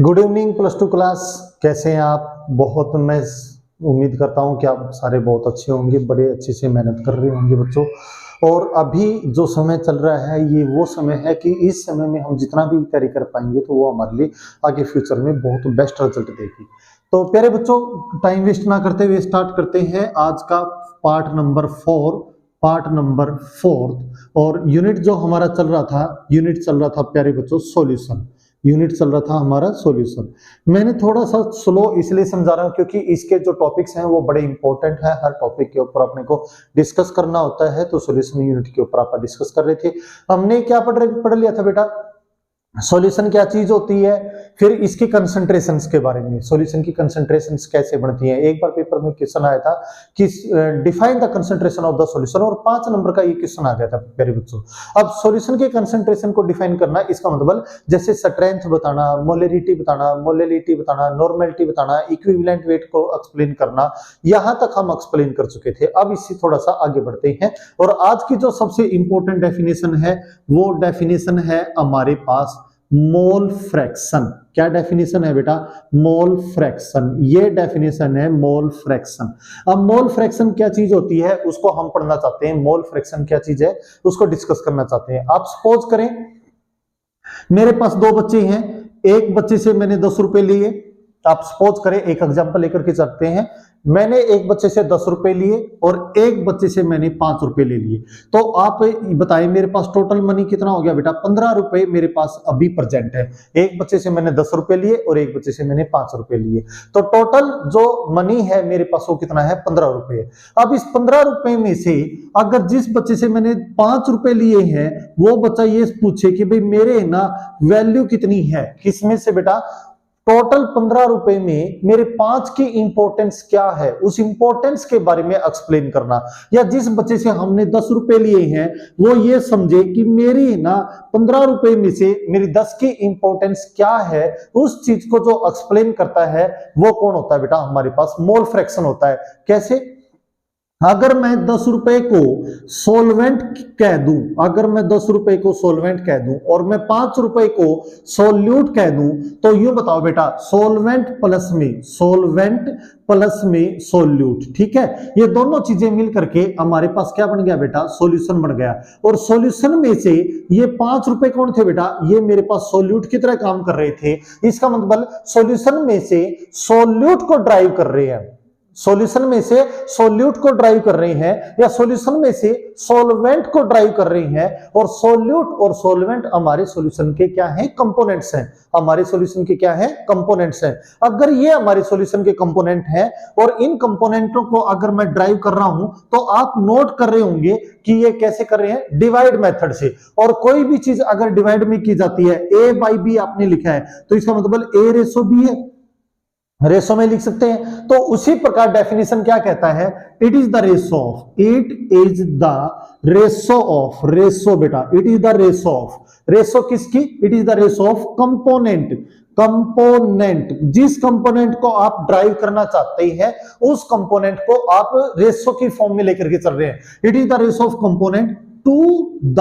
Good evening plus two class. कैसे हैं आप? बहुत मैं उम्मीद करता हूं कि आप सारे बहुत अच्छे होंगे, बड़े अच्छे से मेहनत कर रहे होंगे बच्चों। और अभी जो समय चल रहा है ये वो समय है कि इस समय में हम जितना भी तैयारी कर पाएंगे तो वो हमारे लिए आगे फ्यूचर में बहुत बेस्ट रिजल्ट देगी। तो प्यारे बच्चों, टाइम वेस्ट ना करते हुए स्टार्ट करते हैं आज का पार्ट नंबर 4। और यूनिट जो हमारा चल रहा था प्यारे बच्चों सॉल्यूशन। यूनिट चल रहा था हमारा सॉल्यूशन। मैंने थोड़ा सा स्लो इसलिए समझा रहा हूं क्योंकि इसके जो टॉपिक्स हैं वो बड़े इंपॉर्टेंट है। हर टॉपिक के ऊपर अपने को डिस्कस करना होता है, तो सॉल्यूशन यूनिट के ऊपर आप डिस्कस कर रहे थे। हमने क्या पढ़ लिया था बेटा? सॉल्यूशन क्या चीज होती है, फिर इसकी कंसंट्रेशंस के बारे में, सॉल्यूशन की कंसंट्रेशंस कैसे बढ़ती हैं। एक बार पेपर में क्वेश्चन आया था कि define the concentration of the solution, और 5 नंबर का ये क्वेश्चन आ गया था प्यारे बच्चों। अब सॉल्यूशन के कंसंट्रेशन को डिफाइन करना, इसका मतलब जैसे स्ट्रेंथ बताना, मोलैरिटी बताना, नॉर्मेलिटी बताना, इक्विवेलेंट वेट को एक्सप्लेन करना, यहां तक हम एक्सप्लेन कर चुके थे। अब इससे थोड़ा सा आगे बढ़ते हैं और आज की जो सबसे इंपॉर्टेंट डेफिनेशन है वो डेफिनेशन है हमारे पास मोल फ्रैक्शन। क्या डेफिनेशन है बेटा? Mole fraction. ये डेफिनेशन है मोल फ्रैक्शन। अब मोल फ्रैक्शन क्या चीज होती है उसको हम पढ़ना चाहते हैं। मोल फ्रैक्शन क्या चीज है उसको डिस्कस करना चाहते हैं। आप सपोज करें मेरे पास 2 बच्चे हैं, एक बच्चे से मैंने 10 रुपए लिए। आप सपोज करें, एक एग्जांपल लेकर के चलते हैं, मैंने एक बच्चे से 10 रुपए लिए और एक बच्चे से मैंने 5 रुपए ले लिए। तो आप बताएं मेरे पास टोटल मनी कितना हो गया बेटा? 15 रुपए मेरे पास अभी प्रेजेंट है। एक बच्चे से मैंने 10 रुपए लिए और एक बच्चे से मैंने 5 रुपए लिए, तो टोटल जो मनी है मेरे पास वो कितना है? 15 रुपए। अब इस 15 रुपए में से अगर जिस बच्चे से मैंने 5 रुपए लिए हैं वो बच्चा ये पूछे कि भाई मेरे ना वैल्यू कितनी है, किसमें से बेटा? टोटल 15 रुपए में मेरे 5 की इंपॉर्टेंस क्या है, उस इंपॉर्टेंस के बारे में एक्सप्लेन करना। या जिस बच्चे से हमने 10 रुपए लिए हैं वो ये समझे कि मेरी ना 15 रुपए में से मेरी 10 की इंपॉर्टेंस क्या है, उस चीज को जो एक्सप्लेन करता है वो कौन होता है बेटा? हमारे पास मोल फ्रैक्शन होता है। कैसे? अगर मैं 10 रुपए को सोलवेंट कह दूं, अगर मैं 10 रुपए को सोलवेंट कह दूं और मैं 5 रुपए को सोल्यूट कह दूं, तो यूं बताओ बेटा, सोलवेंट प्लस में सोल्यूट, ठीक है, ये दोनों चीजें मिल करके हमारे पास क्या बन गया बेटा? सॉल्यूशन बन गया। और सॉल्यूशन में से ये 5 रुपए कौन थे बेटा? ये मेरे पास सोल्यूट की तरह काम कर रहे थे। इसका मतलब सॉल्यूशन में से सोल्यूट को ड्राइव कर रहे हैं, सॉल्यूशन में से सोल्यूट को ड्राइव कर रहे हैं, या सॉल्यूशन में से सॉल्वेंट को ड्राइव कर रहे हैं। और सोल्यूट और सॉल्वेंट हमारे सॉल्यूशन के क्या हैं? कंपोनेंट्स हैं। हमारे सॉल्यूशन के क्या हैं? कंपोनेंट्स हैं। अगर ये हमारे सॉल्यूशन के कंपोनेंट हैं और इन कंपोनेंटों को अगर मैं ड्राइव कर रहा हूं तो आप नोट कर रहे होंगे कि ये कैसे कर रहे हैं? डिवाइड मेथड से। और कोई भी चीज अगर डिवाइड में की जाती है, ए बाई बी आपने लिखा है तो इसका मतलब ए रेशो बी है, रेशो में लिख सकते हैं। तो उसी प्रकार डेफिनेशन क्या कहता है? It is the ratio of, it is the ratio of, ratio बेटा, it is the ratio of, ratio किसकी? It is the ratio of component, component, जिस कंपोनेंट को आप ड्राइव करना चाहते हैं उस कंपोनेंट को आप रेशो की फॉर्म में लेकर के चल रहे हैं। It is the ratio of component to the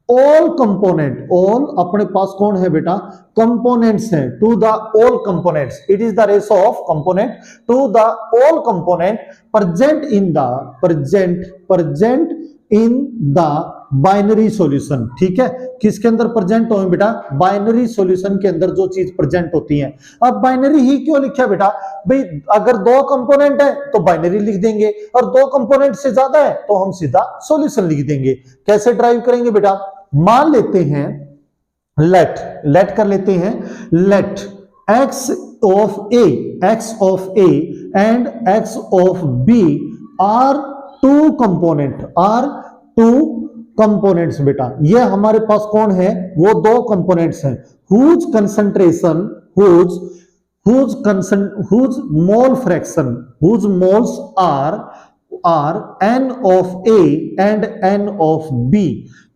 all component. All अपने पास कौन है बेटा? कंपोनेंट्स हैं। To the all components, it is the ratio of component to the all component present in the binary solution, ठीक है। किसके अंदर प्रेजेंट हो बेटा? बाइनरी सॉल्यूशन के अंदर जो चीज प्रेजेंट होती है। अब बाइनरी ही क्यों लिखा बेटा? भाई अगर 2 कंपोनेंट है तो बाइनरी लिख देंगे और 2 कंपोनेंट से ज्यादा है तो हम सीधा सॉल्यूशन लिख देंगे। कैसे ड्राइव करेंगे बेटा? मान लेते हैं लेट कर लेते हैं, let x of a and x of b are 2 components बेटा। ये हमारे पास कौन है? वो 2 कंपोनेंट्स हैं। Whose concentration, whose mole fraction, whose moles are n of a and n of b,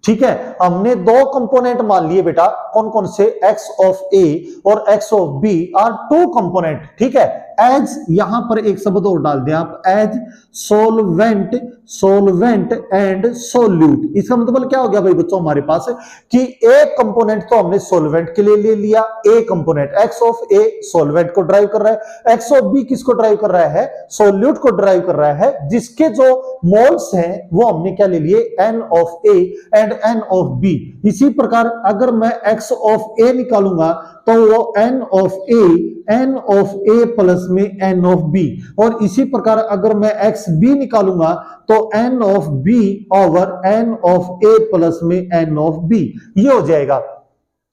ठीक है। हमने 2 कंपोनेंट मान लिए बेटा, कौन कौन से? x ऑफ a और x of b are 2 component, ठीक है। एज, यहां पर एक शब्द और डाल दिया आप, as solvent, solvent and solute. इसका मतलब क्या हो गया भाई बच्चों हमारे पास कि एक कंपोनेंट तो हमने सोलवेंट के लिए ले लिया, ए component x of A solvent को ड्राइव कर रहा है, एक्स ऑफ बी किसको ड्राइव कर रहा है, सोल्यूट को ड्राइव कर रहा है, जिसके जो मोल्स हैं वो हमने क्या ले लिए, n of a and n of b. इसी प्रकार अगर मैं एक्स ऑफ ए निकालूंगा तो वो एन ऑफ ए प्लस में एन ऑफ बी, और इसी प्रकार अगर मैं एक्स बी निकालूंगा तो n of b over n of a plus में एन ऑफ बी, ये हो जाएगा।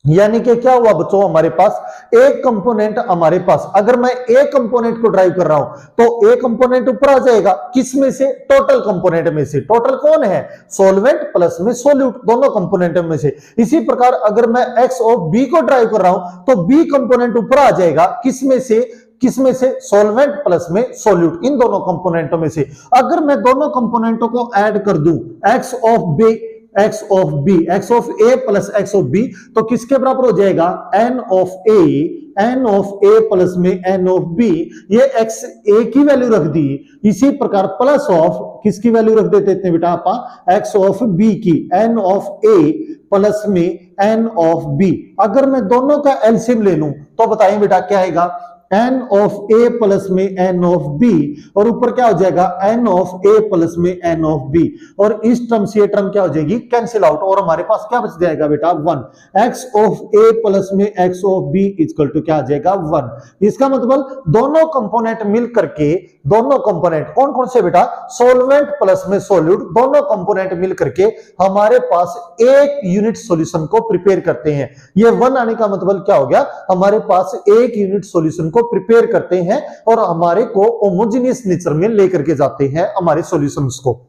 यानी कि क्या हुआ बच्चों, हमारे पास एक कंपोनेंट, हमारे पास अगर मैं ए कंपोनेंट को ड्राइव कर रहा हूं तो ए कंपोनेंट ऊपर आ जाएगा, किस में से, टोटल कंपोनेंट में से। टोटल कौन है, सोलवेंट प्लस में सोल्यूट, दोनों कंपोनेंट में से। इसी प्रकार अगर मैं एक्स ऑफ बी को ड्राइव कर रहा हूं तो बी कंपोनेंट ऊपर आ जाएगा, किस में से, किसमें से, सोलवेंट प्लस में सोल्यूट, इन दोनों कंपोनेंटों में से। अगर मैं दोनों कंपोनेंटों को ऐड कर दूं, x of b, x of b, x of a plus x of b, तो किसके बराबर हो जाएगा, एन ऑफ ए प्लस में एन ऑफ बी। ये एक्स ए की वैल्यू रख दी, इसी प्रकार प्लस ऑफ किसकी वैल्यू रख देते थे बेटा आप, एक्स ऑफ बी की, एन ऑफ ए प्लस में एन ऑफ बी। अगर मैं दोनों का एलसीएम ले लूं तो बताइए बेटा क्या आएगा, एन ऑफ ए प्लस में एन ऑफ बी, और ऊपर क्या हो जाएगा, एन ऑफ ए प्लस में एन ऑफ बी, और इस टर्म से ये टर्म क्या हो जाएगी, कैंसिल आउट, और हमारे पास क्या बच जाएगा बेटा, 1। एक्स ऑफ ए प्लस में x of b equal to क्या आ जाएगा, 1। इसका मतलब दोनों कंपोनेंट मिल करके, दोनों कंपोनेंट कौन कौन से बेटा, सोलवेंट प्लस में सोल्यूट, दोनों कंपोनेंट मिल करके हमारे पास एक यूनिट सॉल्यूशन को प्रिपेयर करते हैं। ये 1 आने का मतलब क्या हो गया, हमारे पास एक यूनिट सॉल्यूशन को प्रिपेयर करते हैं और हमारे को होमोजेनियस नेचर में लेकर के जाते हैं हमारे सॉल्यूशंस को।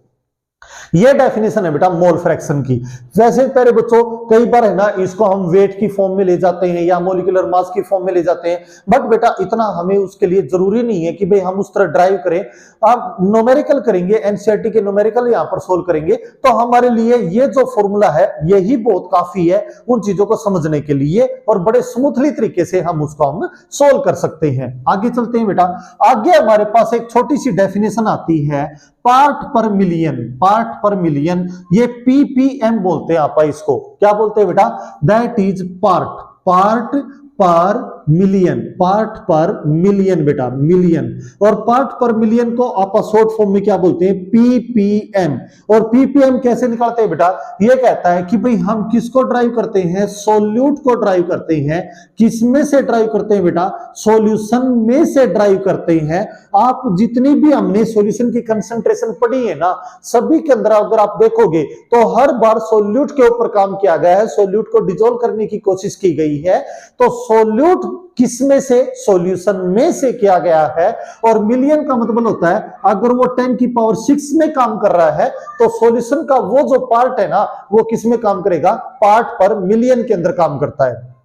ये डेफिनेशन है बेटा मोल फ्रैक्शन की। वैसे प्यारे बच्चों कई बार है ना, इसको हम वेट की फॉर्म में ले जाते हैं या मॉलिक्यूलर मास की फॉर्म में ले जाते हैं, बट बेटा इतना हमें उसके लिए जरूरी नहीं है कि भाई हम उस तरह ड्राइव करें। आप न्यूमेरिकल करेंगे, एनसीईआरटी के न्यूमेरिकल यहां पर सोल्व करेंगे तो हमारे लिए ये जो फॉर्मूला है यही बहुत काफी है उन चीजों को समझने के लिए, और बड़े स्मूथली तरीके से हम उसको हम सोल्व कर सकते हैं। आगे चलते हैं बेटा, आगे हमारे पास एक छोटी सी डेफिनेशन आती है पार्ट पर मिलियन, पार्ट पर मिलियन, ये पीपीएम बोलते हैं आप इसको, क्या बोलते हैं बेटा, दैट इज पार्ट, पार्ट पर मिलियन, पार्ट पर मिलियन बेटा, मिलियन। और पार्ट पर मिलियन को आप शॉर्ट फॉर्म में क्या बोलते हैं, पीपीएम। और पीपीएम कैसे निकालते हैं बेटा, ये कहता है कि भाई हम किसको ड्राइव करते हैं, सोल्यूट को ड्राइव करते हैं। किसमें से ड्राइव करते हैं बेटा, सॉल्यूशन में से ड्राइव करते हैं। आप जितनी भी हमने सॉल्यूशन की कंसंट्रेशन पढ़ी है ना, सभी के अंदर अगर आप देखोगे तो हर बार सोल्यूट के ऊपर काम किया गया है, सोल्यूट को डिसॉल्व करने की कोशिश की गई है। तो सोल्यूट किसमें से, सॉल्यूशन में से किया गया है। और मिलियन का मतलब होता है अगर वो 10 की पावर 6 में काम कर रहा है तो सॉल्यूशन का वो जो पार्ट है ना वो किस में काम करेगा, पार्ट पर मिलियन के अंदर काम करता है।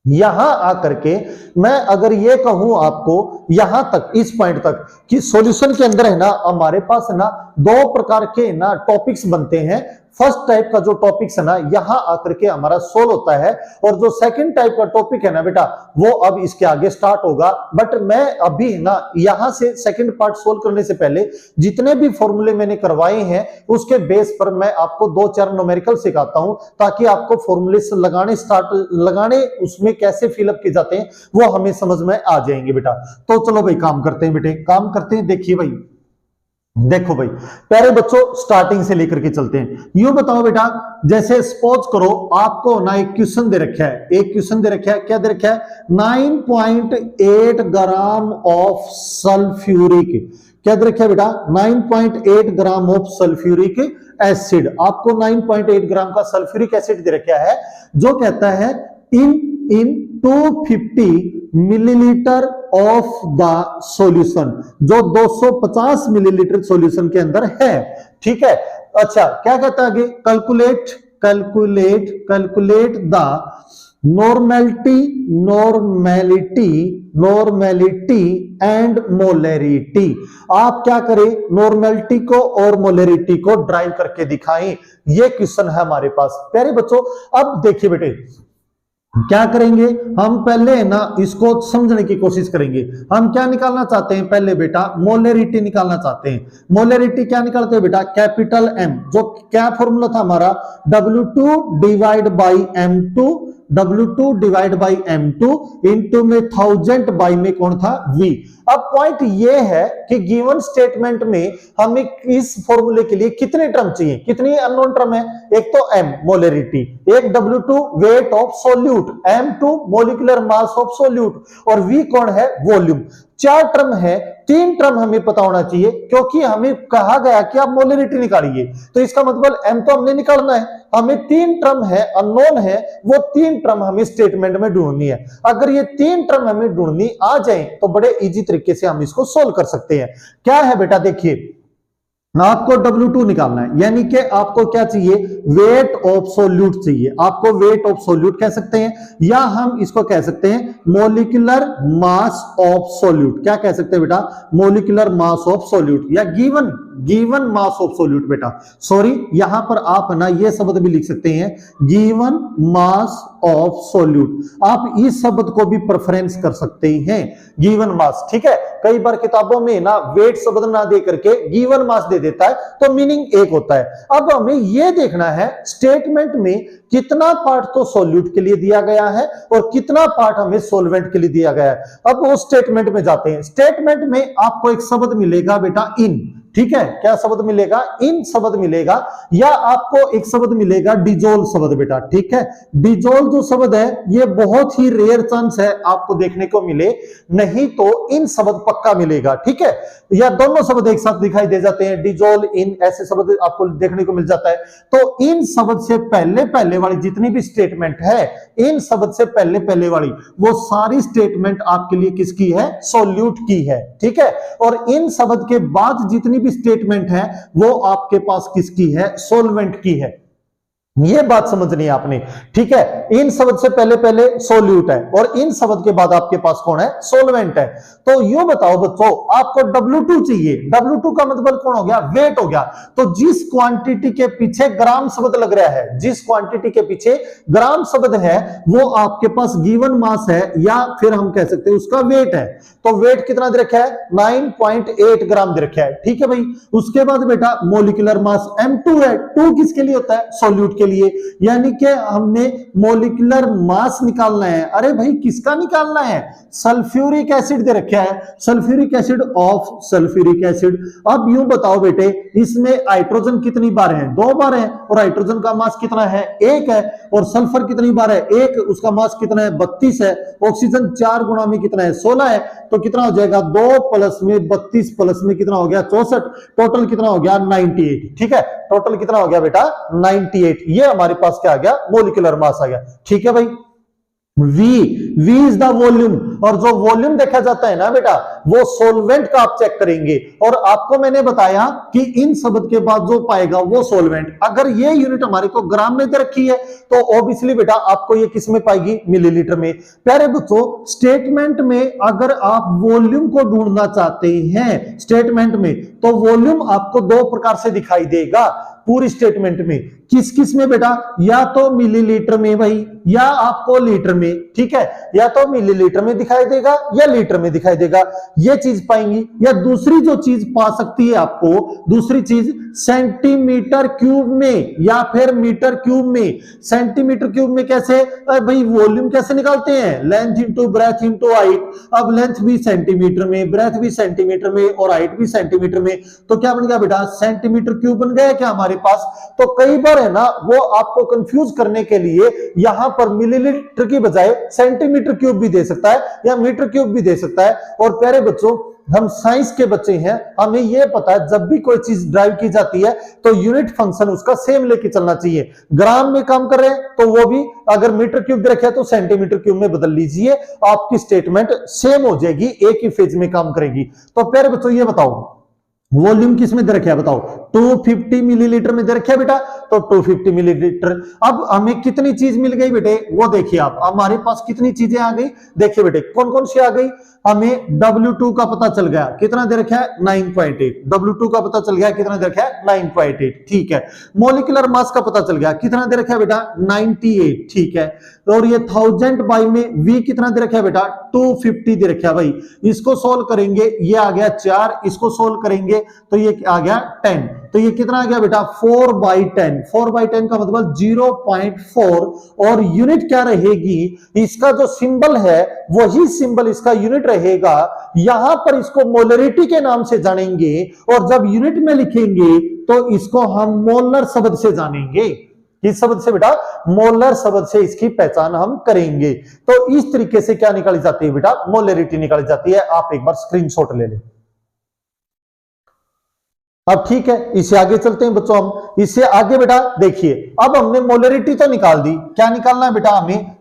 यहां आकर के मैं अगर ये कहूं आपको यहां तक, इस पॉइंट तक कि सॉल्यूशन के अंदर है ना हमारे पास है ना दो प्रकार के ना टॉपिक्स बनते हैं। फर्स्ट टाइप का जो टॉपिक्स है ना यहां आकर के हमारा सोल्व होता है, और जो सेकंड टाइप का टॉपिक है ना बेटा वो अब इसके आगे स्टार्ट होगा। बट मैं अभी ना यहां से सेकंड पार्ट सोल्व करने से पहले जितने भी फॉर्मूले मैंने करवाए हैं उसके बेस पर मैं आपको 2-4 न्यूमेरिकल सिखाता हूं, ताकि आपको फॉर्मूले लगाने उसमें कैसे फिलअप किए जाते हैं वो हमें समझ में आ जाएंगे बेटा। तो चलो भाई काम करते हैं बेटे, काम करते हैं। देखिए भाई, देखो भाई प्यारे बच्चों स्टार्टिंग से लेकर के चलते हैं। यूं बताओ बेटा, जैसे सपोज करो आपको ना एक क्वेश्चन दे रखा है, एक क्वेश्चन दे रखा है, क्या दे रखा है, 9.8 ग्राम ऑफ सल्फ्यूरिक, क्या दे रखा है बेटा, 9.8 ग्राम ऑफ सल्फ्यूरिक एसिड। आपको 9.8 ग्राम का सल्फ्यूरिक एसिड दे रखा है, जो कहता है इन 250 मिलीलीटर ऑफ द सॉल्यूशन, जो 250 मिलीलीटर सॉल्यूशन के अंदर है। ठीक है, अच्छा क्या कहता है आगे, calculate the normality and molarity. आप क्या करें, नॉर्मेलिटी को और मोलरिटी को ड्राइव करके दिखाएं। ये क्वेश्चन है हमारे पास प्यारे बच्चों। अब देखिए बेटे, क्या करेंगे हम पहले ना इसको समझने की कोशिश करेंगे। हम क्या निकालना चाहते हैं पहले बेटा, मोलरिटी निकालना चाहते हैं। मोलरिटी क्या निकालते हैं बेटा, कैपिटल एम, जो क्या फॉर्मूला था हमारा, W2 divide by M2, W2 divide by M2 into में 1000 बाई में कौन था, V। अब पॉइंट ये है कि गिवन स्टेटमेंट में हमें इस फॉर्मूले के लिए कितने टर्म चाहिए, कितनी अननोन टर्म है, एक तो M मोलरिटी, एक W2 weight of solute, M2 molecular mass of solute, और V कौन है, वॉल्यूम। चार टर्म है, तीन टर्म हमें पता होना चाहिए, क्योंकि हमें कहा गया कि आप मोलरिटी निकालिए, तो इसका मतलब M तो हमने निकालना है, हमें तीन टर्म है अननोन है, वो तीन टर्म हमें स्टेटमेंट में ढूंढनी है। अगर ये तीन टर्म हमें ढूंढनी आ जाए तो बड़े इजी तरीके से हम इसको सोल्व कर सकते हैं। क्या है बेटा, देखिए आपको W2 निकालना है, यानी कि आपको क्या चाहिए, वेट ऑफ सोल्यूट चाहिए, आपको वेट ऑफ सोल्यूट कह सकते हैं, या हम इसको कह सकते हैं मॉलिक्यूलर मास ऑफ सोल्यूट। क्या कह सकते हैं बेटा, मॉलिक्यूलर मास ऑफ सोल्यूट, या गिवन मास ऑफ सोल्यूट। बेटा सॉरी, यहां पर आप ना ये शब्द भी लिख सकते हैं, गिवन मास ऑफ सोल्यूट, आप इस शब्द को भी प्रेफरेंस कर सकते हैं, गिवन मास। ठीक है, कई बार किताबों में ना वेट शब्द ना दे करके गिवन मास दे देता है, तो मीनिंग एक होता है। अब हमें यह देखना है स्टेटमेंट में कितना पार्ट तो सोल्यूट के लिए दिया गया है और कितना पार्ट हमें सोल्वेंट के लिए दिया गया है। अब वो स्टेटमेंट में जाते हैं। स्टेटमेंट में आपको एक शब्द मिलेगा बेटा, इन। ठीक है, क्या शब्द मिलेगा, इन शब्द मिलेगा, या आपको एक शब्द मिलेगा डिजोल्व शब्द। बेटा ठीक है, डिजोल्व जो शब्द है ये बहुत ही रेयर चांस है आपको देखने को मिले, नहीं तो इन शब्द पक्का मिलेगा। ठीक है, या दोनों शब्द एक साथ दिखाई दे जाते हैं, डिजोल्व इन, ऐसे शब्द आपको देखने को मिल जाता है। तो इन शब्द से पहले पहले वाली जितनी भी स्टेटमेंट है, इन शब्द से पहले पहले वाली वो सारी स्टेटमेंट आपके लिए किसकी है, सोल्यूट की है। ठीक है, और इन शब्द के बाद जितनी भी स्टेटमेंट है वो आपके पास किसकी है, सोल्वेंट की है। ये बात समझनी है आपने। ठीक है, इन शब्द से पहले पहले सोल्यूट है और इन शब्द के बाद आपके पास कौन है, सोल्वेंट है। तो यूं बताओ बच्चों, आपको W2 चाहिए, W2 का मतलब कौन हो गया, वेट हो गया। तो जिस क्वांटिटी के पीछे ग्राम शब्द लग रहा है, जिस क्वांटिटी के पीछे ग्राम शब्द है, वो आपके पास गिवन मास है, या फिर हम कह सकते हैं उसका वेट है। तो वेट कितना दे रखा है, 9.8 ग्राम दे रखा है। ठीक है भाई, उसके बाद बेटा मोलिकुलर मास M2 है, 2 किसके लिए होता है, सोल्यूट के लिए, यानी कि हमने मोलिकुलर मास निकालना है। अरे भाई किसका निकालना है, सल्फ्यूरिक एसिड दे रखा है, sulphuric acid of sulphuric acid. अब यूं बताओ बेटे, इसमें हाइड्रोजन कितनी बार है, 2 बार है, और हाइड्रोजन का मास कितना है, 1 है, और सल्फर कितनी बार है, 1, उसका मास कितना है, 32 है। ऑक्सीजन 4 गुना में कितना है, 16 है, तो कितना हो जाएगा, 2 प्लस में 32 प्लस में कितना हो गया, 64, टोटल कितना हो गया, 98। ठीक है, टोटल कितना हो गया बेटा, 98। ये हमारे पास क्या आ गया, मोलिकुलर मास आ गया। ठीक है भाई, V इज द वॉल्यूम, और जो वॉल्यूम देखा जाता है ना बेटा, वो सोलवेंट का आप चेक करेंगे, और आपको मैंने बताया कि इन शब्द के बाद जो पाएगा वो सोलवेंट। अगर ये यूनिट हमारे को ग्राम में दे रखी है तो ऑब्वियसली बेटा आपको ये किस में पाएगी, मिलीलीटर में। प्यारे बच्चों, स्टेटमेंट में अगर आप वॉल्यूम को ढूंढना चाहते हैं स्टेटमेंट में, तो वॉल्यूम आपको 2 प्रकार से दिखाई देगा पूरी स्टेटमेंट में। किस किस में बेटा, या तो मिलीलीटर में भाई, या आपको लीटर में। ठीक है, या तो मिलीलीटर में दिखाई देगा या लीटर में दिखाई देगा, ये चीज पाएंगी। या दूसरी जो चीज पा सकती है आपको, दूसरी चीज सेंटीमीटर क्यूब में या फिर मीटर क्यूब में। सेंटीमीटर क्यूब में कैसे भाई, वॉल्यूम कैसे निकालते हैं, length into breadth into height. अब लेंथ भी सेंटीमीटर में, ब्रेथ भी सेंटीमीटर में, और हाइट भी सेंटीमीटर में, तो क्या बन गया बेटा, सेंटीमीटर क्यूब बन गया क्या हमारे पास। तो कई बार है ना, वो आपको कंफ्यूज करने के लिए यहां पर मिलीलीटर की बजाय सेंटीमीटर क्यूब भी दे सकता है या मीटर क्यूब भी दे सकता है। और प्यारे बच्चों, हम साइंस के बच्चे हैं, हमें यह पता है जब भी कोई चीज ड्राइव की जाती है तो यूनिट फंक्शन उसका सेम लेके चलना चाहिए। ग्राम में काम कर रहे हैं तो वो भी अगर मीटर क्यूब दे रखे है तो सेंटीमीटर क्यूब में बदल लीजिए, आपकी स्टेटमेंट सेम हो जाएगी, एक ही फेज में काम करेगी। तो प्यारे बच्चों ये बताओ, वॉल्यूम किस में दे रखा है बताओ, 250 मिलीलीटर में दे रखा है बेटा, तो 250 मिलीलीटर। अब हमें कितनी चीज मिल गई बेटे, वो देखिए आप, हमारे पास कितनी चीजें आ गई, देखिए बेटे कौन कौन सी आ गई। हमें W2 का पता चल गया, कितना दे रखा है 9.8, W2 का पता चल गया कितना दे रखा है 9.8, ठीक है। मॉलिक्यूलर मास का पता चल गया, कितना दे रखा है बेटा 98, ठीक है। और ये 1000 बाई में V कितना दे रखा है बेटा 250 दे रखा है भाई। इसको सोल्व करेंगे, ये आ गया 4, इसको सोल्व करेंगे तो ये आ गया 10, तो ये कितना आ गया बेटा 4/10, 4/10 का मतलब 0.4, और यूनिट क्या रहेगी, इसका जो सिंबल है वही सिंबल इसका यूनिट रहेगा। यहां पर इसको मोलरिटी के नाम से जानेंगे, और जब यूनिट में लिखेंगे तो इसको हम मोलर शब्द से जानेंगे। किस शब्द से बेटा, मोलर शब्द से इसकी पहचान हम करेंगे। तो इस तरीके से क्या निकाली जाती है बेटा, मोलरिटी निकाली जाती है। आप एक बार स्क्रीनशॉट ले लें। अब ठीक है, इससे आगे चलते हैं बच्चों हम। इससे आगे बेटा देखिए, अब हमने मोलरिटी तो निकाल दी, क्या निकालना है बेटा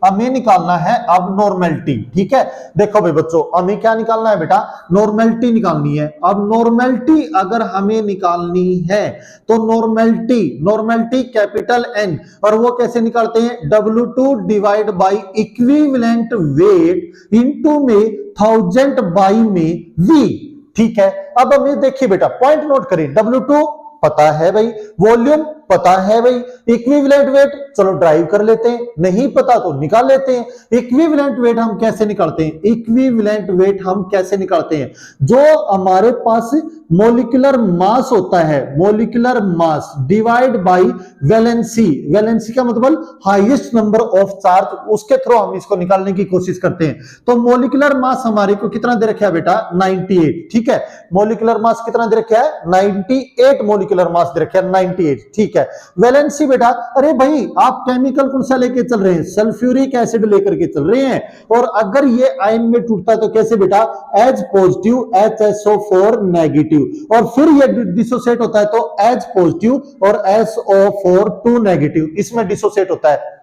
हमें निकालना है अब नॉर्मेलिटी, ठीक है। देखो भाई बच्चों, हमें क्या निकालना है बेटा, नॉर्मेलिटी निकालनी है। अब नॉर्मेलिटी अगर हमें निकालनी है तो नॉर्मेलिटी कैपिटल N, और वो कैसे निकालते हैं, W2 divide by equivalent weight into में 1000 बाई में V, ठीक है। अब हमें देखिए बेटा, पॉइंट नोट करें, W2 पता है भाई, वॉल्यूम पता है भाई, इक्विवेलेंट वेट चलो ड्राइव कर लेते हैं, नहीं पता तो निकाल लेते हैं। इक्विवेलेंट वेट हम कैसे निकालते हैं, इक्विवेलेंट वेट हम कैसे निकालते हैं, जो हमारे पास मोलिकुलर मास होता है, molecular mass divide by valency, valency का मतलब हाईएस्ट नंबर ऑफ चार्ज, उसके थ्रू हम इसको निकालने की कोशिश करते हैं। तो मोलिकुलर मास हमारे को कितना दे रखा है बेटा 98, ठीक है। मोलिकुलर मास कितना दे रखा है 98, मोलिकुलर मास दे रखा है 98, ठीक है। वैलेंसी बेटा, अरे भाई आप केमिकल कौन सा लेके चल रहे हैं, सल्फ्यूरिक एसिड लेकर के चल रहे हैं, और अगर ये आयन में टूटता है तो कैसे बेटा, H पॉजिटिव HSO4 नेगेटिव, और फिर ये डिसोसिएट होता है तो H पॉजिटिव और SO4 2 नेगेटिव, इसमें डिसोसिएट होता है।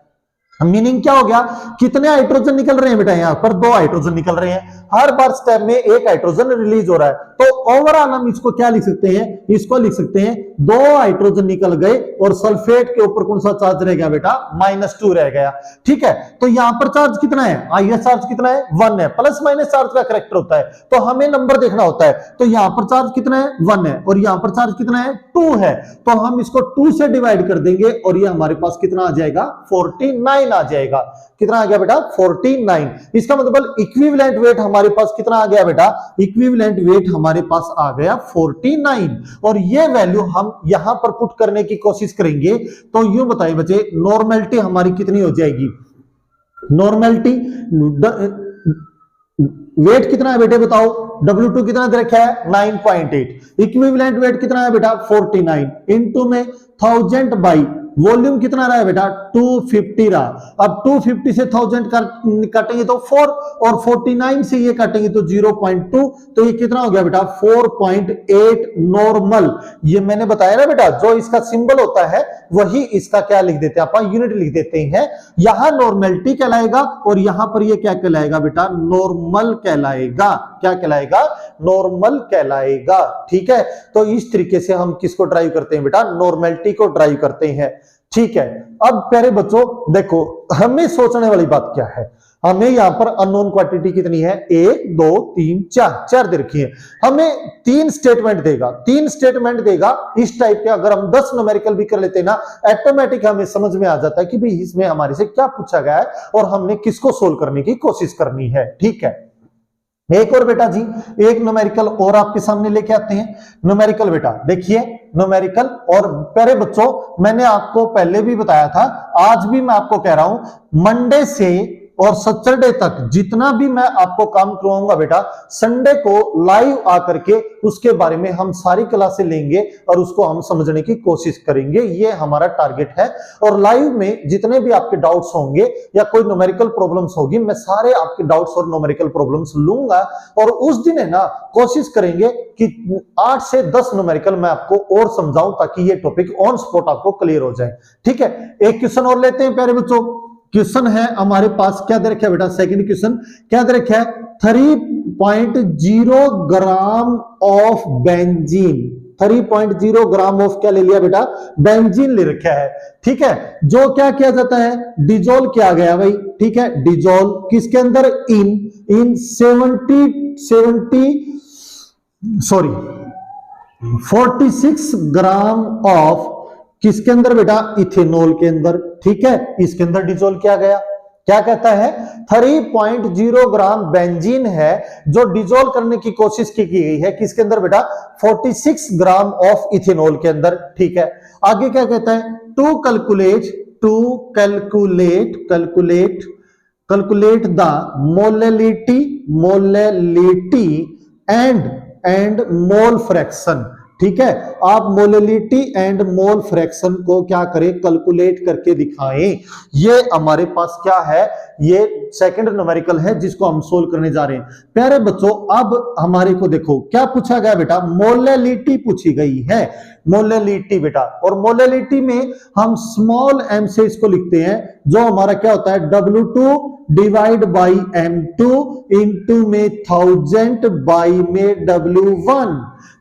मीनिंग क्या हो गया, कितने हाइड्रोजन निकल रहे हैं बेटा, यहां पर 2 हाइड्रोजन निकल रहे हैं, हर बार स्टेप में 1 हाइड्रोजन रिलीज हो रहा है। तो ओवरऑल हम इसको क्या लिख सकते हैं, इसको लिख सकते हैं 2 हाइड्रोजन निकल गए और सल्फेट के ऊपर कौन सा चार्ज रह गया बेटा -2 रह गया, ठीक है। तो यहां पर चार्ज कितना है, आईएस चार्ज कितना है 1 है, प्लस माइनस चार्ज का कैरेक्टर होता है, तो हमें नंबर देखना होता है। तो यहां पर चार्ज कितना है 1 है, और यहां पर चार्ज कितना है 2 है, तो हम इसको 2 से डिवाइड कर देंगे और ये हमारे पास कितना आ जाएगा 49 आ जाएगा। कितना आ गया बेटा 49। इसका मतलब इक्विवेलेंट वेट हमारे पास कितना आ गया बेटा, इक्विवेलेंट वेट हमारे पास आ गया 49, और ये वैल्यू हम यहां पर पुट करने की कोशिश करेंगे। तो यूं बताइए बच्चे, नॉर्मेलिटी हमारी कितनी हो जाएगी, नॉर्मेलिटी वेट कितना है बेटे बताओ, W2 कितना दे रखा है 9.8, इक्विवेलेंट वेट कितना है बेटा 49, इनटू में 1000 बाई वॉल्यूम कितना रहा है बेटा 250 रहा। अब 250 से 1000 काटेंगे तो 4, और 49 से ये काटेंगे तो 0.2, तो ये कितना हो गया बेटा 4.8 नॉर्मल। ये मैंने बताया ना बेटा, जो इसका सिंबल होता है वही इसका क्या लिख देते हैं अपन, यूनिट लिख देते हैं। यहां नॉर्मेलिटी कहलाएगा और यहां पर ये क्या कहलाएगा बेटा, नॉर्मल कहलाएगा। क्या कहलाएगा, नॉर्मल कहलाएगा, ठीक है। तो इस तरीके से हम किसको ड्राइव करते हैं बेटा, नॉर्मेलिटी को ड्राइव करते हैं, ठीक है। अब प्यारे बच्चों देखो, हमें सोचने वाली बात क्या है, हमें यहां पर अननोन क्वांटिटी कितनी है 1 2 3 4 दे रखी है। हमें 3 स्टेटमेंट देगा, 3 स्टेटमेंट देगा इस टाइप के। अगर हम 10 न्यूमेरिकल भी कर लेते हैं ना, ऑटोमेटिक हमें समझ में आ जाता है कि भाई इसमें हमारे से क्या पूछा गया है और हमने किसको सोल्व करने की कोशिश करनी है, ठीक है। एक और बेटा जी, एक न्यूमेरिकल और आपके सामने लेके आते हैं। न्यूमेरिकल बेटा देखिए, न्यूमेरिकल, और प्यारे बच्चों मैंने आपको पहले भी बताया था, आज भी मैं आपको कह रहा हूं, मंडे से और सैटरडे तक जितना भी मैं आपको काम करवाऊंगा बेटा, संडे को लाइव आकर के उसके बारे में हम सारी क्लासें लेंगे और उसको हम समझने की कोशिश करेंगे। ये हमारा टारगेट है। और लाइव में जितने भी आपके डाउट्स होंगे या कोई न्यूमेरिकल प्रॉब्लम्स होगी, मैं सारे आपके डाउट्स और न्यूमेरिकल प्रॉब्लम्स लूंगा, और उस दिन है ना कोशिश करेंगे कि 8 से 10 न्यूमेरिकल मैं आपको और समझाऊं, ताकि ये टॉपिक ऑन स्पॉट आपको क्लियर हो जाए, ठीक है। एक क्वेश्चन और लेते हैं प्यारे बच्चों। क्वेश्चन है हमारे पास, क्या दे रखा है बेटा, सेकंड क्वेश्चन क्या दे रखा है, 3.0 gram of benzene. 3.0 gram of क्या ले लिया बेटा, बेंजीन ले रखा है। ठीक है, जो क्या किया जाता है, डिजोल्व किया गया भाई। ठीक है, डिजोल्व किसके अंदर, इन 46 ग्राम ऑफ किसके अंदर बेटा, इथेनॉल के अंदर। ठीक है, इसके अंदर डिजोल्व किया गया। क्या कहता है, 3.0 ग्राम बेंजीन है जो डिजोल्व करने की कोशिश की गई है किसके अंदर बेटा, 46 ग्राम ऑफ इथेनॉल के अंदर। ठीक है, आगे क्या कहता है, to calculate the molality and mole fraction. ठीक है, आप मोलेलिटी एंड मोल फ्रैक्शन को क्या करें, कैलकुलेट करके दिखाएं। ये हमारे पास क्या है, ये सेकंड न्यूमेरिकल है जिसको हम सोल्व करने जा रहे हैं। प्यारे बच्चों, अब हमारे को देखो क्या पूछा गया बेटा, मोलेलिटी पूछी गई है। मोलेलिटी बेटा, और मोलेलिटी में हम स्मॉल m से इसको लिखते हैं, जो हमारा क्या होता है, W2 divide by M2 into में 1000 बाई में W1।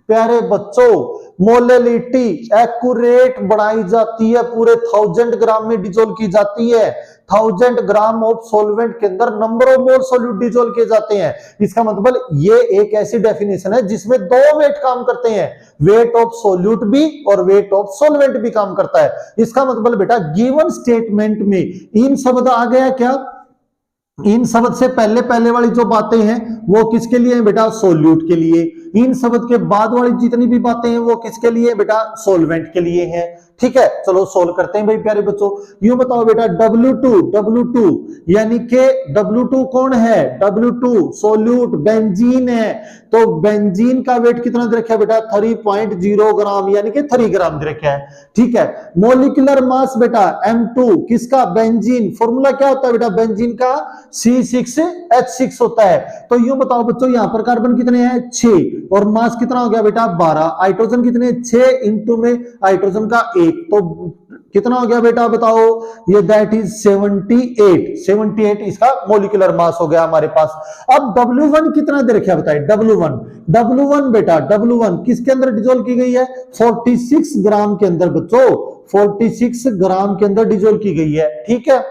प्यारे बच्चों, मोलेलिटी एक्यूरेट बनाई जाती है, पूरे 1000 ग्राम में डिजोल्व की जाती है। 1000 ग्राम ऑफ सॉल्वेंट के अंदर number of mole solute dissolve किए जाते हैं। इसका मतलब ये एक ऐसी डेफिनेशन है जिसमें दो वेट काम करते हैं, वेट ऑफ सॉल्यूट भी और वेट ऑफ सॉल्वेंट भी काम करता है। इसका मतलब बेटा गिवन स्टेटमेंट में इन शब्द आ गया क्या, इन शब्द से पहले वाली जो बातें हैं वो किसके लिए है बेटा, सोल्यूट के लिए। इन शब्द के बाद वाली जितनी भी बातें हैं वो किसके लिए बेटा, सोल्वेंट के लिए है। ठीक है, चलो सोल्व करते हैं भाई प्यारे बच्चों। यूं बताओ बेटा, W2 यानी कि W2 कौन है, W2 सोल्यूट बेंजीन है। तो बेंजीन का वेट कितना दे रखा है बेटा, 3.0 ग्राम यानी कि 3 ग्राम दे रखा है। ठीक है, मोलिकुलर मास बेटा M2 किसका, बेंजीन। फॉर्मूला क्या होता है बेटा, बेंजीन का C6H6 होता है। तो यूं बताओ बच्चों, यहां पर कार्बन कितने हैं, 6, और मास कितना हो गया बेटा, 12। हाइड्रोजन कितने, 6 इंटू में हाइड्रोजन का 1, तो कितना हो गया बेटा बताओ, ये दैट इज 78 इसका मोलिकुलर मास हो गया हमारे पास। अब W1 कितना दे रखा है बताइए, W1 बेटा, W1 किसके अंदर डिजोल्व की गई है, 46 ग्राम के अंदर बच्चों, 46 ग्राम के अंदर डिजोल्व की गई है। ठीक है,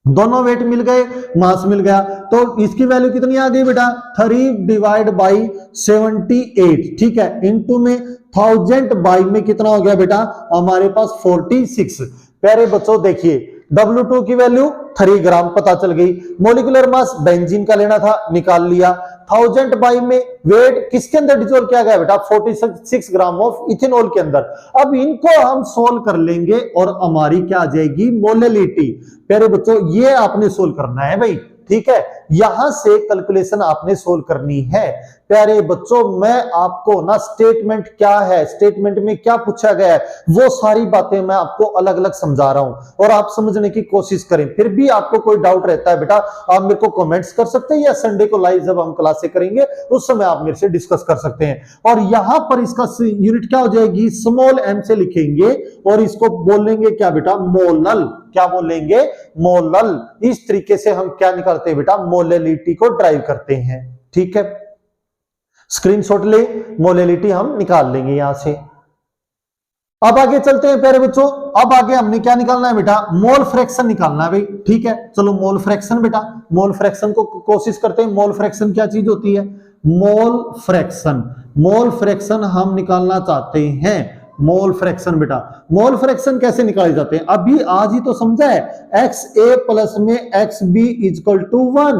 दोनों वेट मिल गए, मास मिल गया, तो इसकी वैल्यू कितनी आ गई बेटा, 3 डिवाइड बाई 78। ठीक है, इंटू में 1000 बाई में कितना हो गया बेटा, हमारे पास 46। प्यारे बच्चों देखिए, W2 की वैल्यू 3 ग्राम पता चल गई, मोलिकुलर मास बेंजीन का लेना था, निकाल लिया। 1000 बाई में वेट किसके अंदर डिजोल्व किया गया बेटा, 46 ग्राम ऑफ इथेनॉल के अंदर। अब इनको हम सोल्व कर लेंगे और हमारी क्या आ जाएगी, मोलेलिटी। प्यारे बच्चों, ये आपने सोल्व करना है भाई। ठीक है, यहां से कैलकुलेशन आपने सोल्व करनी है। प्यारे बच्चों, मैं आपको ना स्टेटमेंट क्या है, स्टेटमेंट में क्या पूछा गया है, वो सारी बातें मैं आपको अलग अलग समझा रहा हूं और आप समझने की कोशिश करें। फिर भी आपको कोई डाउट रहता है बेटा, आप मेरे को कमेंट्स कर सकते हैं, या संडे को लाइव जब हम क्लासे करेंगे उस समय आप मेरे से डिस्कस कर सकते हैं। और यहां पर इसका यूनिट क्या हो जाएगी, स्मॉल m से लिखेंगे और इसको बोलेंगे क्या बेटा, मोलल। क्या बोलेंगे, मोलल। इस तरीके से हम क्या निकालते हैं बेटा, मोलेलिटी को ड्राइव करते हैं। ठीक है, स्क्रीनशॉट ले, मोलेलिटी हम निकाल लेंगे यहां से। अब आगे चलते हैं प्यारे बच्चों, अब आगे हमने क्या निकालना है बेटा, मोल फ्रैक्शन निकालना है भाई। ठीक है, चलो मोल फ्रैक्शन बेटा, मोल फ्रैक्शन को कोशिश करते हैं। मोल फ्रैक्शन क्या चीज होती है, मोल फ्रैक्शन हम निकालना चाहते हैं। मोल फ्रैक्शन बेटा, मोल फ्रैक्शन कैसे निकाले जाते हैं, अभी आज ही तो समझा है, XA प्लस में XB इक्वल टू 1।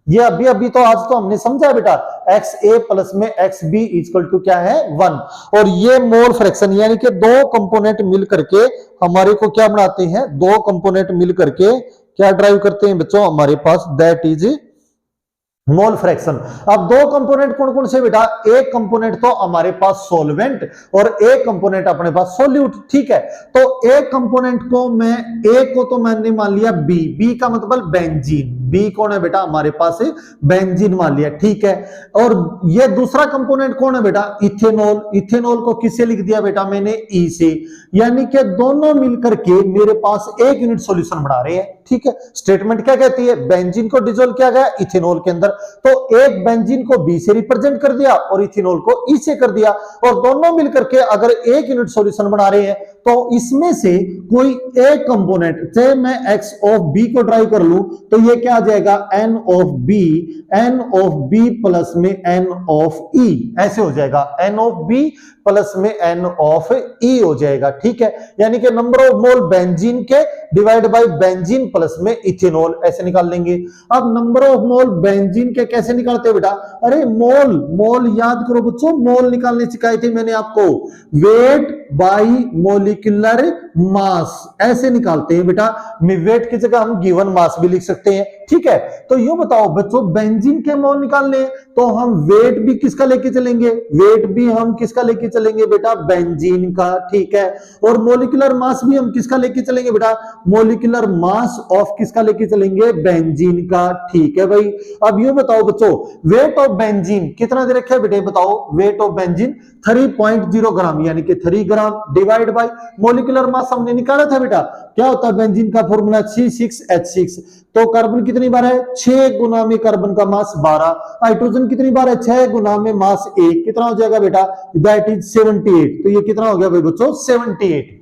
ये अभी तो आज तो हमने समझा बेटा, XA प्लस में XB इक्वल टू क्या है, 1। और ये मोल फ्रैक्शन यानी कि दो कंपोनेंट मिल करके हमारे को क्या बनाते हैं, दो कंपोनेंट मिल करके क्या ड्राइव करते हैं बच्चों, हमारे पास दैट इज मोल फ्रैक्शन। अब दो कंपोनेंट कौन कौन से बेटा, एक कंपोनेंट तो हमारे पास सॉल्वेंट और एक कंपोनेंट अपने पास सॉल्यूट। ठीक है, तो एक कंपोनेंट को मैं, एक को तो मैंने मान लिया बी का मतलब बेंजीन। बी कौन है बेटा, हमारे पास बेंजीन मान लिया। ठीक है, और ये दूसरा कंपोनेंट कौन है बेटा, इथेनॉल। इथेनॉल को किससे लिख दिया बेटा मैंने, ई से। यानी कि दोनों मिलकर के मेरे पास एक यूनिट सॉल्यूशन बना रहे हैं। ठीक है, स्टेटमेंट क्या कहती है, बेंजीन को डिसॉल्व किया गया इथेनॉल के अंदर, तो एक बेंजीन को बी से रिप्रेजेंट कर दिया और इथेनॉल को ई से कर दिया, और दोनों मिलकर के अगर एक यूनिट सॉल्यूशन बना रहे हैं तो इसमें से कोई एक कंपोनेंट, चाहे मैं एक्स ऑफ बी को ड्राइव कर लूं तो ये क्या आ जाएगा, एन ऑफ बी प्लस में एन ऑफ ई, ऐसे हो जाएगा, एन ऑफ बी प्लस में एन ऑफ ई हो जाएगा। ठीक है, यानी कि नंबर ऑफ मोल बेंजीन के डिवाइड बाय बेंजीन प्लस में इथेनॉल, ऐसे निकाल लेंगे। अब नंबर ऑफ मोल बेंजीन के कैसे निकालते हैं बेटा, अरे मोल याद करो बच्चों, मोल निकालने सिखाई थी मैंने आपको, वेट बाय मोलिकुलर मास, ऐसे निकालते हैं बेटा। वेट की जगह हम गिवन मास भी लिख सकते हैं। ठीक है, तो यूं बताओ बच्चों, बेंजीन के मोल निकालने तो हम वेट भी किसका लेके चलेंगे, वेट भी हम किसका लेके चलेंगे बेटा, बेंजीन का। ठीक है, और मोलिकुलर मास भी हम किसका लेके चलेंगे बेटा, मोलिकुलर मास ऑफ किसका लेके चलेंगे, बेंजीन का। ठीक है भाई, अब यूं बताओ बच्चों, वेट ऑफ बेंजीन कितना दे रखा है बेटे, बताओ, वेट ऑफ बेंजीन 3.0 ग्राम, यानी कि 3 ग्राम, डिवाइड बाय मोलिकुलर मास हमने निकाला था बेटा, क्या होता है बेंजीन का फॉर्मूला C6H6, तो कार्बन कितनी बार है, 6 गुना में कार्बन का मास 12, हाइड्रोजन कितनी बार है, 6 गुना में मास 1, कितना हो जाएगा बेटा, दैट इज 78। तो ये कितना हो गया भाई बच्चों, 78।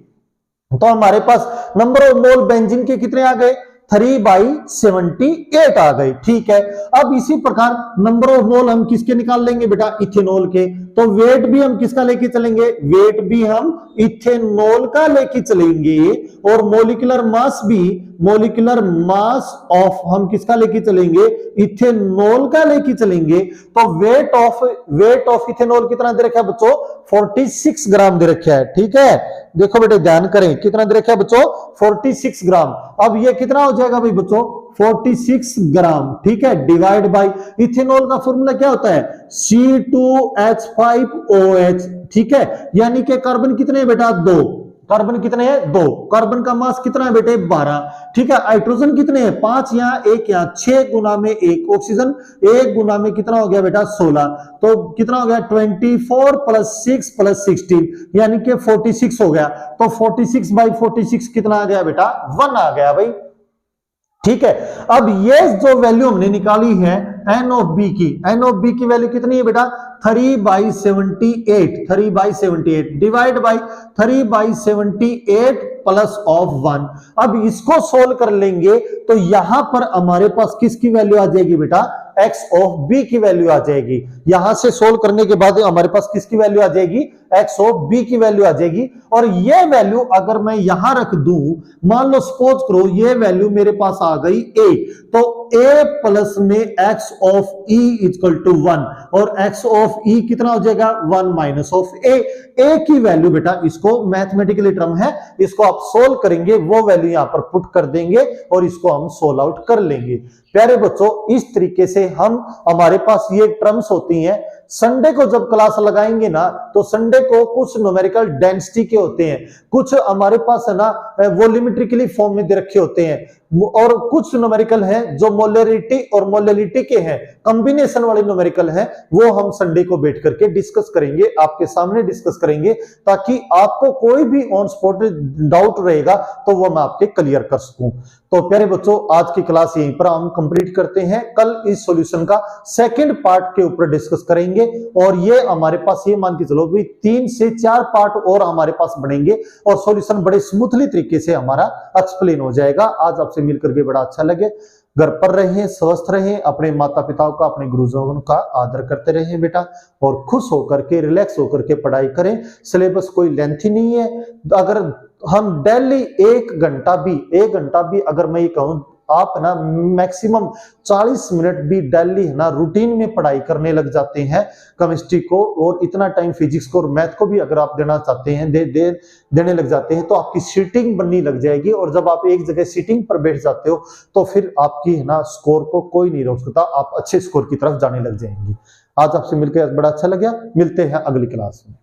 तो हमारे पास नंबर ऑफ मोल बेंजीन के कितने आ गए, 3/78 आ गए। ठीक है, अब इसी प्रकार नंबर ऑफ मोल हम किसके निकाल लेंगे बेटा, इथेनॉल के, तो वेट भी हम किसका लेके चलेंगे, वेट भी हम इथेनॉल का लेके चलेंगे, और मोलिकुलर मास भी, मोलिकुलर मास ऑफ हम किसका लेके चलेंगे, इथेनॉल का लेके चलेंगे। तो वेट ऑफ इथेनॉल कितना दे रखा है बच्चों, 46 ग्राम दे रखा है। ठीक है, देखो बेटे ध्यान करें, कितना दे रखा है बच्चों, 46 ग्राम। अब ये कितना हो जाएगा भाई बच्चों, 46 ग्राम। ठीक है, डिवाइड बाय इथेनॉल का फॉर्मूला क्या होता है, C2H5OH। ठीक है, यानी कि कार्बन कितने हैं बेटा, 2, कार्बन कितने हैं, 2, कार्बन का मास कितना है बेटे, 12। ठीक है, हाइड्रोजन कितने हैं, 5 यहाँ 1 यहाँ, 6 गुना में 1, ऑक्सीजन 1 गुना में कितना हो गया बेटा, 16, तो कितना हो गया, 24 + 6 + 16, यानी कि 46 हो गया। तो 46/46 कितना आ गया बेटा, 1 आ गया भाई। ठीक है, अब ये जो वैल्यू हमने निकाली है एन ऑफ बी की वैल्यू कितनी है बेटा, 3/78 डिवाइड बाई 3/78 प्लस ऑफ 1। अब इसको सोल्व कर लेंगे तो यहां पर हमारे पास किसकी वैल्यू आ जाएगी बेटा, एक्स ऑफ बी की वैल्यू आ जाएगी। यहां से सोल्व करने के बाद हमारे पास किसकी वैल्यू आ जाएगी, एक्स ऑफ बी की वैल्यू आ जाएगी। और ये वैल्यू अगर मैं यहां रख दूं, मान लो सपोज करो ये वैल्यू मेरे पास आ गई ए, तो ए प्लस में x of e equal to 1, और एक्स ऑफ ई कितना हो जाएगा, 1 माइनस ऑफ ए। ए की वैल्यू बेटा, इसको मैथमेटिकली टर्म है, इसको आप सोल्व करेंगे, वो वैल्यू यहां पर पुट कर देंगे और इसको हम सोल्व आउट कर लेंगे। प्यारे बच्चों, इस तरीके से हम, हमारे पास ये टर्म्स होती हैं। संडे को जब क्लास लगाएंगे ना, तो संडे को कुछ न्यूमेरिकल डेंसिटी के होते हैं, कुछ हमारे पास है ना वॉल्यूमेट्रिकली फॉर्म में दे रखे होते हैं, और कुछ न्यूमेरिकल हैं जो मोलरिटी और मोलरिटी के हैं, कॉम्बिनेशन वाले न्यूमेरिकल हैं, वो हम संडे को बैठ करके डिस्कस करेंगे, आपके सामने डिस्कस करेंगे, ताकि आपको कोई भी ऑन स्पॉट डाउट रहेगा तो वो मैं आपके क्लियर कर सकूं। तो प्यारे बच्चों, आज की क्लास यहीं पर हम कंप्लीट करते हैं। कल इस सॉल्यूशन का सेकंड पार्ट के ऊपर डिस्कस करेंगे, और ये हमारे पास, ये मान के चलो भी 3 से 4 पार्ट और हमारे पास बनेंगे, और सॉल्यूशन बड़े स्मूथली तरीके से हमारा एक्सप्लेन हो जाएगा। आज आपसे मिलकर के बड़ा अच्छा लगे। घर पर रहें, स्वस्थ रहें, अपने माता पिताओं का, अपने गुरुजनों का आदर करते रहें बेटा, और खुश होकर के, रिलैक्स होकर के पढ़ाई करें। सिलेबस कोई लेंथी नहीं है। अगर हम डेली 1 घंटा भी अगर मैं ये कहूं, आप ना मैक्सिमम 40 मिनट भी डेली है ना रूटीन में पढ़ाई करने लग जाते हैं केमिस्ट्री को, और इतना टाइम फिजिक्स को और मैथ को भी अगर आप देना चाहते हैं, देने लग जाते हैं, तो आपकी सीटिंग बननी लग जाएगी। और जब आप एक जगह सीटिंग पर बैठ जाते हो तो फिर आपकी है ना स्कोर को कोई नहीं रोक सकता, आप अच्छे स्कोर की तरफ जाने लग जाएंगे। आज आपसे मिलकर बड़ा अच्छा लगा। मिलते हैं अगली क्लास में।